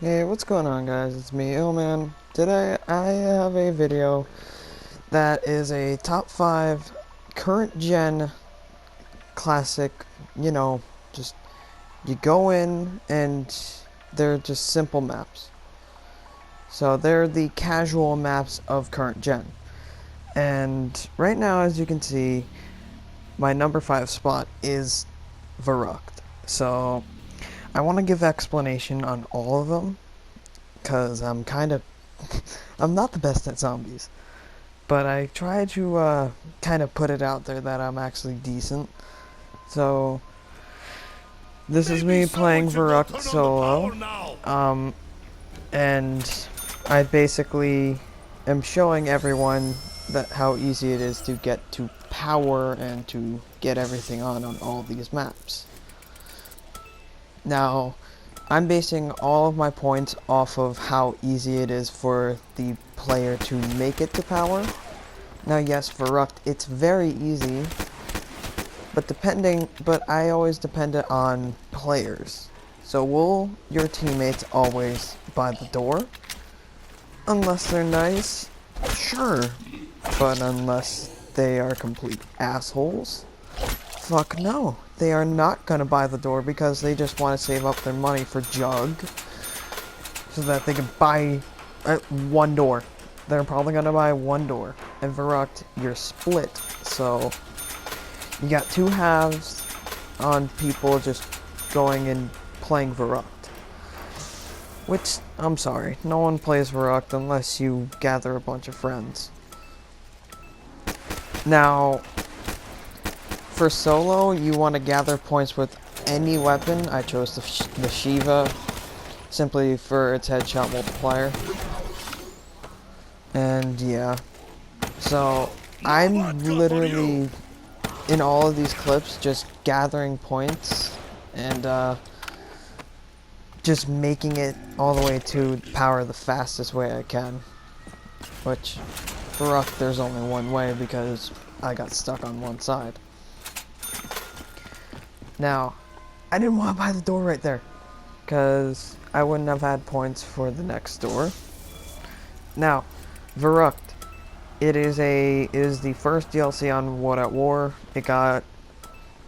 Hey, what's going on, guys? It's me, Illman. Today I have a video that is a top 5 current gen classic, you know, just you go in and they're just simple maps. So they're the casual maps of current gen. And right now, as you can see, my number 5 spot is Verrucht. So I want to give explanation on all of them because I'm not the best at zombies, but I try to kind of put it out there that I'm actually decent. So this is me playing Verrucht solo, um, and I basically am showing everyone that how easy it is to get to power and to get everything on all these maps. Now, I'm basing all of my points off of how easy it is for the player to make it to power. Now, yes, for Rucht, it's very easy, but I always depend on players. So will your teammates always buy the door? Unless they're nice, sure. But unless they are complete assholes, fuck no. They are not gonna buy the door because they just want to save up their money for Jug so that they can buy one door. They're probably gonna buy one door. And Verrucht, you're split, so you got two halves on people just going and playing Verrucht. Which, I'm sorry, no one plays Verrucht unless you gather a bunch of friends. Now, for solo, you want to gather points with any weapon. I chose the Shiva, simply for its headshot multiplier. And yeah, so I'm literally in all of these clips just gathering points and just making it all the way to power the fastest way I can. Which, for Ruck, there's only one way because I got stuck on one side. Now, I didn't want to buy the door right there because I wouldn't have had points for the next door. Now, Verrucht. It is the first DLC on World at War. It got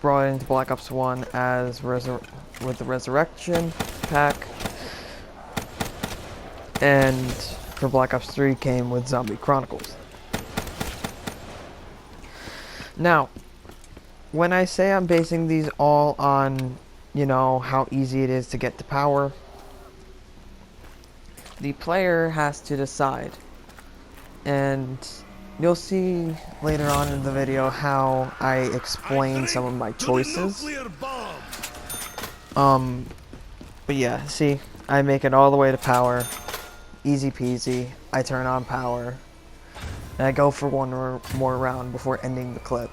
brought into Black Ops 1 as with the Resurrection pack, and for Black Ops 3 came with Zombie Chronicles. Now, when I say I'm basing these all on, you know, how easy it is to get to power, the player has to decide. And you'll see later on in the video how I explain some of my choices. But yeah, see, I make it all the way to power. Easy peasy. I turn on power. And I go for one more round before ending the clip.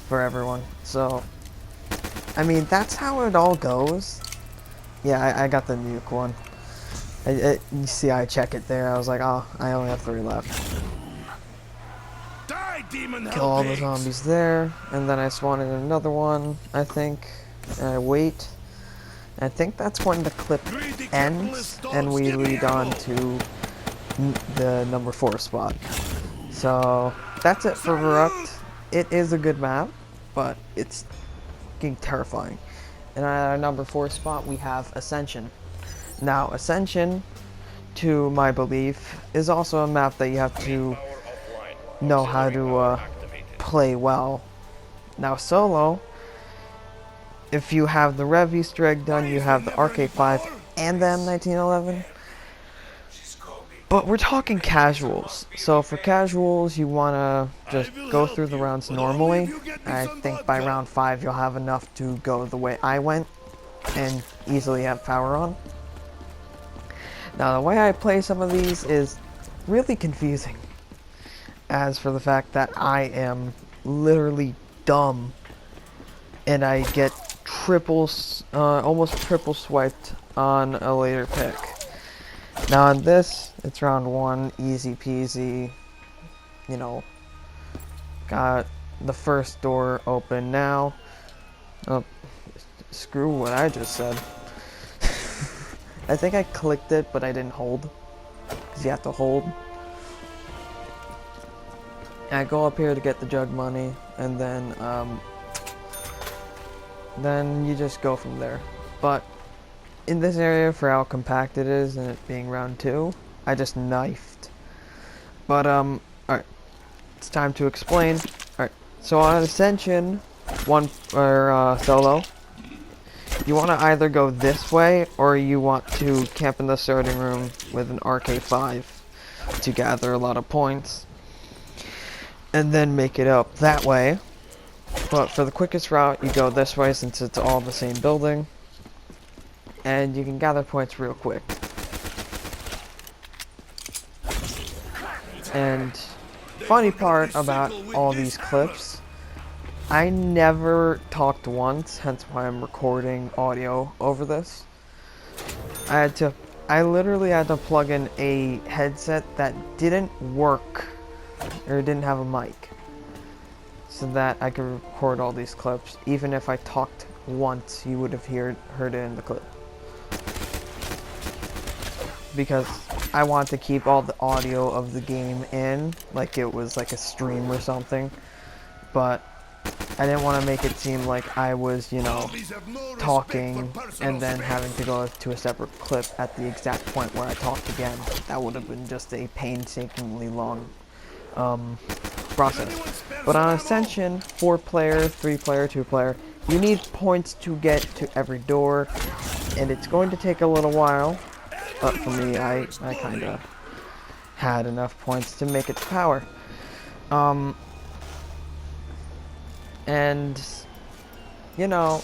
For everyone. So, I mean, that's how it all goes. Yeah, I got the nuke one. You see, I check it there. I was like, oh, I only have 3 left. Kill all the zombies there, and then I spawn in another one, I think, and I wait. I think that's when the clip ends, and we lead on to the number 4 spot. So, that's it for Verrucht. It is a good map, but it's getting terrifying. And at our number 4 spot, we have Ascension. Now, Ascension, to my belief, is also a map that you have to know how to play well. Now, solo, if you have the Rev Easter egg done, you have the RK5 and the M1911. But we're talking casuals. So for casuals, you want to just go through the rounds normally. I think by round 5, you'll have enough to go the way I went and easily have power on. Now, the way I play some of these is really confusing. As for the fact that I am literally dumb and I get almost triple swiped on a later pick. Now on this, it's round 1, easy peasy, you know, got the first door open now. Oh, screw what I just said. I think I clicked it, but I didn't hold. Because you have to hold. And I go up here to get the jug money, and then you just go from there. But in this area, for how compact it is, and it being round 2, I just knifed. But, alright. It's time to explain. Alright, so on Ascension, solo, you want to either go this way, or you want to camp in the starting room with an RK5 to gather a lot of points, and then make it up that way. But for the quickest route, you go this way since it's all the same building, and you can gather points real quick. And funny part about all these clips, I never talked once, hence why I'm recording audio over this. I literally had to plug in a headset that didn't work, or didn't have a mic, so that I could record all these clips. Even if I talked once, you would have heard it in the clip. Because I want to keep all the audio of the game in, like it was like a stream or something. But I didn't want to make it seem like I was, you know, talking and then having to go to a separate clip at the exact point where I talked again. That would have been just a painstakingly long process. But on Ascension, 4-player, 3-player, 2-player, you need points to get to every door, and it's going to take a little while. But for me, I kind of had enough points to make it to power. And, you know,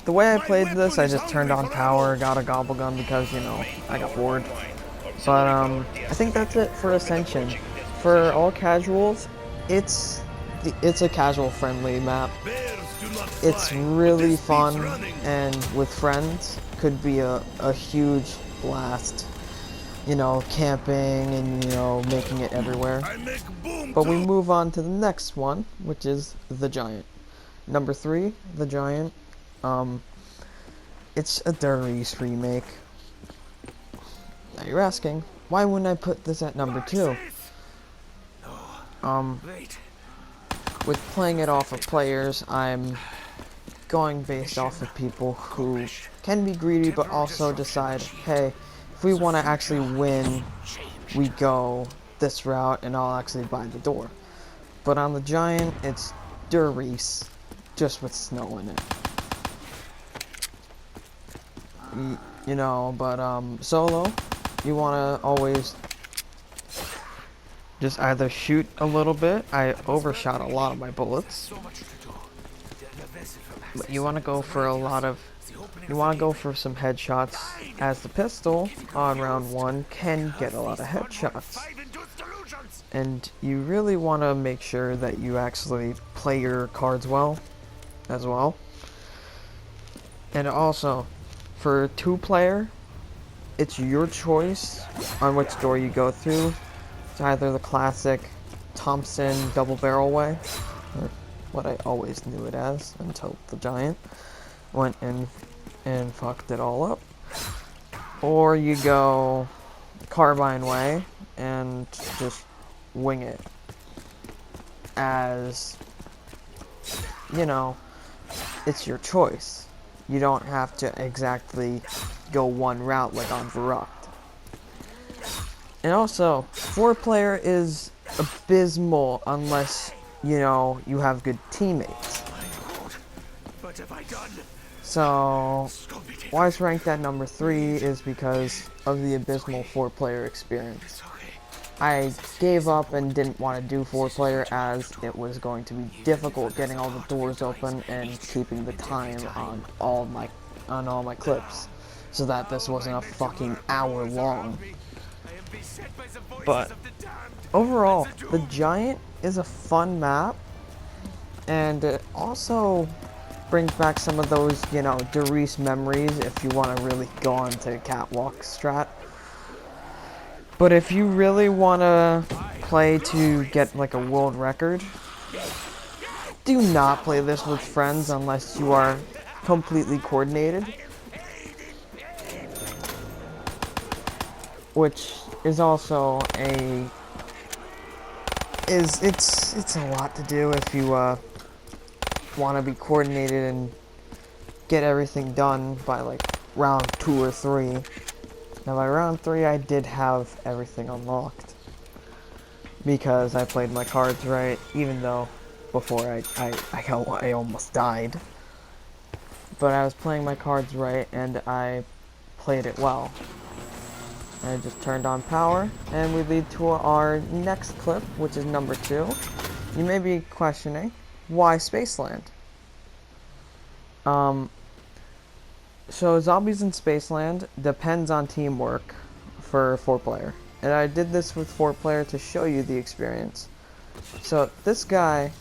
the way I played this, I just turned on power, got a gobble gun because, you know, I got bored. But, I think that's it for Ascension. For all casuals, it's a casual-friendly map. It's really fun, and with friends, could be a huge blast. You know, camping and, you know, making it everywhere. But we move on to the next one, which is the Giant. Number 3, the Giant. It's a Darius remake. Now you're asking, why wouldn't I put this at number 2? With playing it off of players, I'm going based off of people who can be greedy, but also decide, hey, if we want to actually win, we go this route, and I'll actually buy the door. But on the Giant, it's Darius, just with snow in it. You know, but solo, you want to always just either shoot a little bit. I overshot a lot of my bullets. But you want to go for some headshots, as the pistol on round 1 can get a lot of headshots. And you really want to make sure that you actually play your cards well, as well. And also, for 2-player, it's your choice on which door you go through. It's either the classic Thompson double barrel way, or what I always knew it as until the Giant went in and fucked it all up. Or you go carbine way and just wing it, as, you know, it's your choice. You don't have to exactly go one route like on Verrucht. And also, 4-player is abysmal unless, you know, you have good teammates. So, why it's ranked at number 3 is because of the abysmal 4-player experience. I gave up and didn't want to do 4-player as it was going to be difficult getting all the doors open and keeping the time on all my clips, so that this wasn't a fucking hour long. But overall, the Giant is a fun map, and it also brings back some of those, you know, Darius memories if you want to really go on to catwalk strat. But if you really want to play to get like a world record, do not play this with friends unless you are completely coordinated. which is also it's a lot to do if you want to be coordinated and get everything done by like round 2 or 3. Now by round 3 I did have everything unlocked because I played my cards right, even though before I almost died. But I was playing my cards right and I played it well. I just turned on power, and we lead to our next clip, which is number 2. You may be questioning, why Spaceland? So zombies in Spaceland depends on teamwork for 4-player. And I did this with 4-player to show you the experience. So this guy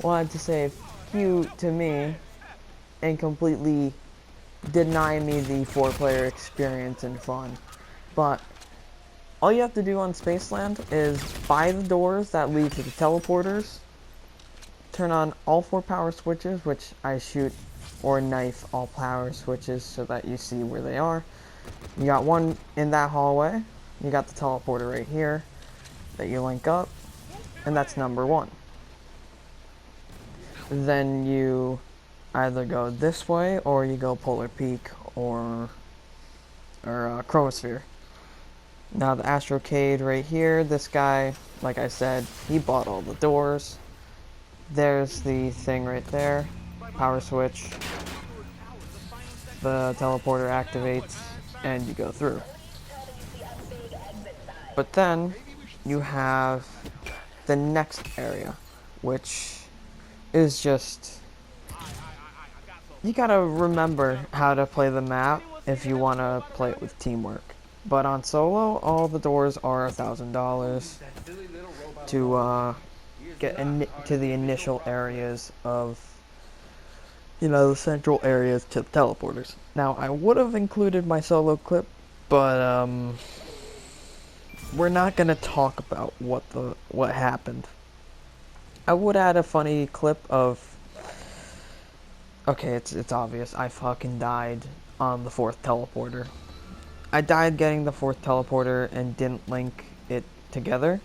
wanted to say "you" to me and completely deny me the 4-player experience and fun. But all you have to do on Spaceland is buy the doors that lead to the teleporters, turn on all 4 power switches, which I shoot or knife all power switches so that you see where they are. You got one in that hallway, you got the teleporter right here that you link up, and that's number 1. Then you either go this way or you go Polar Peak or Chromosphere. Now the Astrocade right here, this guy, like I said, he bought all the doors. There's the thing right there, power switch. The teleporter activates and you go through. But then you have the next area, which is just, you gotta remember how to play the map if you want to play it with teamwork. But on solo, all the doors are $1,000 to get to the initial areas of, you know, the central areas to the teleporters. Now, I would have included my solo clip, but we're not gonna talk about what happened. I would add a funny clip of, okay, it's obvious. I fucking died on the 4th teleporter. I died getting the 4th teleporter and didn't link it together.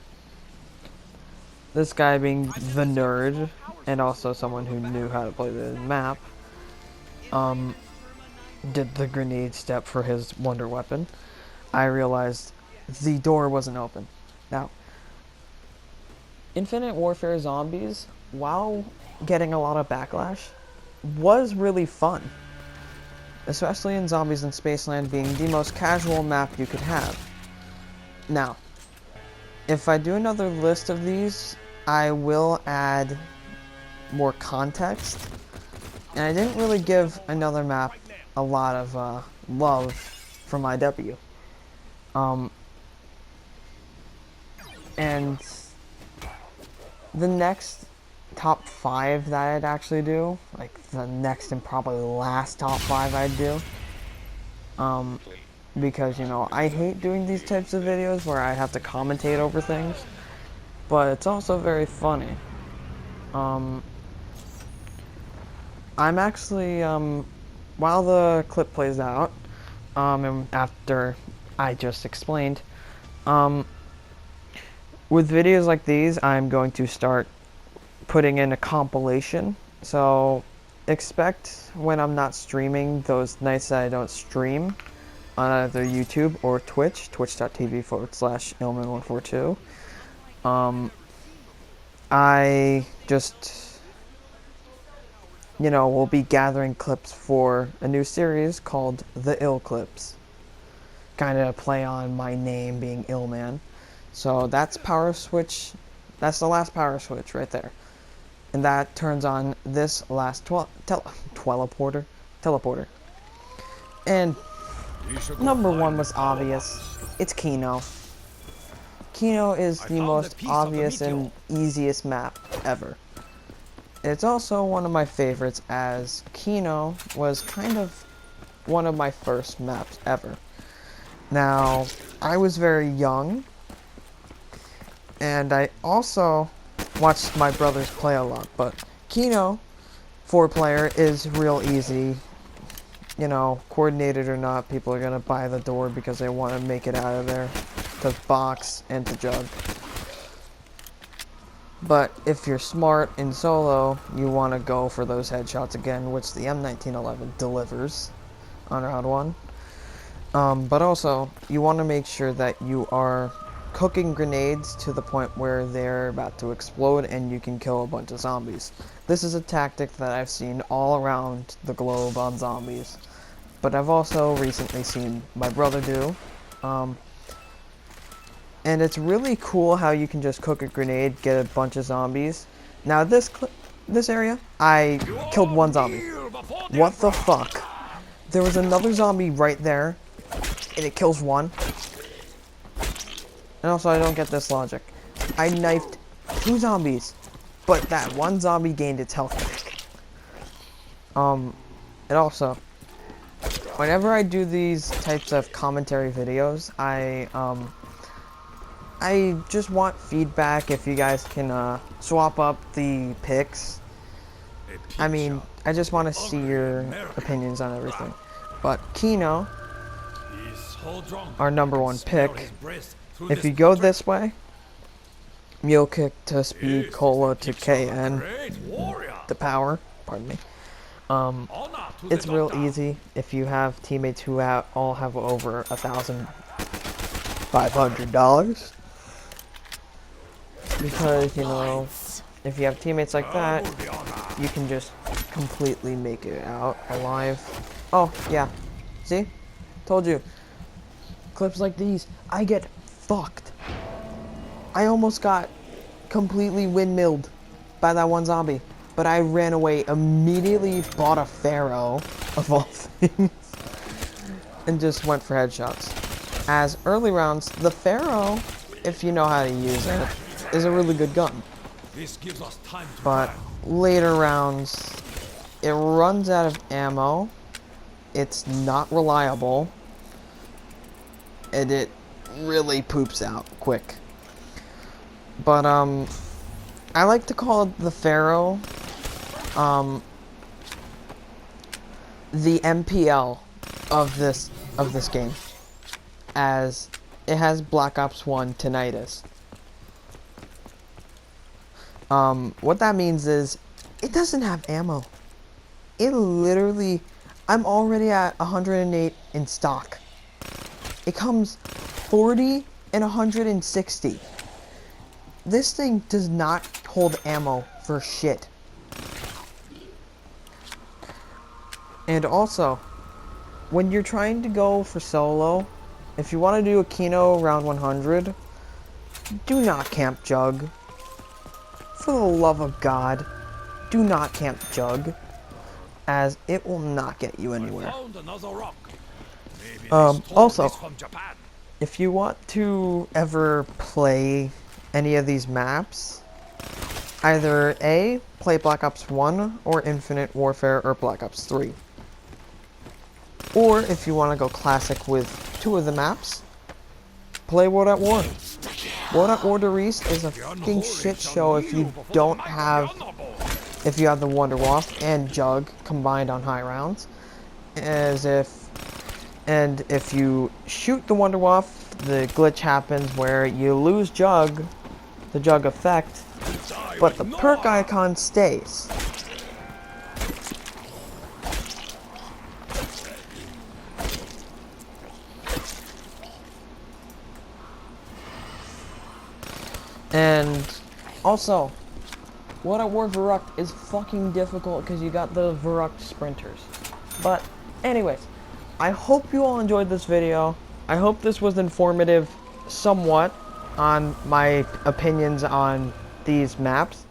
This guy being the nerd, and also someone who knew how to play the map, did the grenade step for his wonder weapon. I realized the door wasn't open. Now, Infinite Warfare Zombies, while getting a lot of backlash, was really fun. Especially in Zombies in Spaceland being the most casual map you could have. Now, if I do another list of these, I will add more context. And I didn't really give another map a lot of love from IW. And the next top 5 that I'd actually do, like the next and probably last top 5 I'd do, because, you know, I hate doing these types of videos where I have to commentate over things, but it's also very funny. I'm actually, while the clip plays out, and after I just explained, with videos like these, I'm going to start putting in a compilation. So expect when I'm not streaming those nights that I don't stream on either YouTube or Twitch, twitch.tv/Illman142. I just, you know, will be gathering clips for a new series called The Ill Clips. Kind of play on my name being Illman. So that's power switch. That's the last power switch right there. And that turns on this last teleporter. And number 1 was obvious. It's Kino. Kino is the most obvious and easiest map ever. It's also one of my favorites, as Kino was kind of one of my first maps ever. Now, I was very young, and I also watched my brothers play a lot, but Kino 4-player is real easy. you know, coordinated or not, people are gonna buy the door because they want to make it out of there to box and to jug. But if you're smart in solo, you want to go for those headshots again, which the M1911 delivers on round 1. But also, you want to make sure that you are cooking grenades to the point where they're about to explode and you can kill a bunch of zombies. This is a tactic that I've seen all around the globe on zombies, but I've also recently seen my brother do. And it's really cool how you can just cook a grenade, get a bunch of zombies. Now this area, I killed one zombie. What the fuck? There was another zombie right there, and it kills one. And also, I don't get this logic. I knifed 2 zombies, but that one zombie gained its health back. And also, whenever I do these types of commentary videos, I just want feedback if you guys can swap up the picks. I mean, I just want to see your opinions on everything. But Kino, our #1 pick, if you go this way, mule kick to speed, cola to KN, to power, pardon me. It's real easy if you have teammates who all have over $1,500. Because, you know, if you have teammates like that, you can just completely make it out alive. Oh, yeah. See? Told you. Clips like these, I get fucked. I almost got completely windmilled by that one zombie. But I ran away, immediately bought a Pharaoh, of all things, and just went for headshots. As early rounds, the Pharaoh, if you know how to use it, is a really good gun. But later rounds, it runs out of ammo, it's not reliable, and it really poops out quick. But I like to call the Pharaoh the MPL of this game, as it has Black Ops 1 tinnitus. What that means is, it doesn't have ammo. It literally, I'm already at 108 in stock. It comes 40 and 160. This thing does not hold ammo for shit. And also, when you're trying to go for solo, if you want to do a Kino round 100, do not camp jug. For the love of God, do not camp jug, as it will not get you anywhere. Also, if you want to ever play any of these maps, either A, play Black Ops 1, or Infinite Warfare, or Black Ops 3. Or, if you want to go classic with 2 of the maps, play World at War. World at War de East is a fucking shit show if you don't have, if you have the Wonder Wasp and Jug combined on high rounds. And if you shoot the Wonder Wasp, the glitch happens where you lose Jug, the Jug effect, but the perk icon stays. And also, World at War Verrucht is fucking difficult because you got the Verrucht sprinters. But anyways, I hope you all enjoyed this video. I hope this was informative somewhat on my opinions on these maps.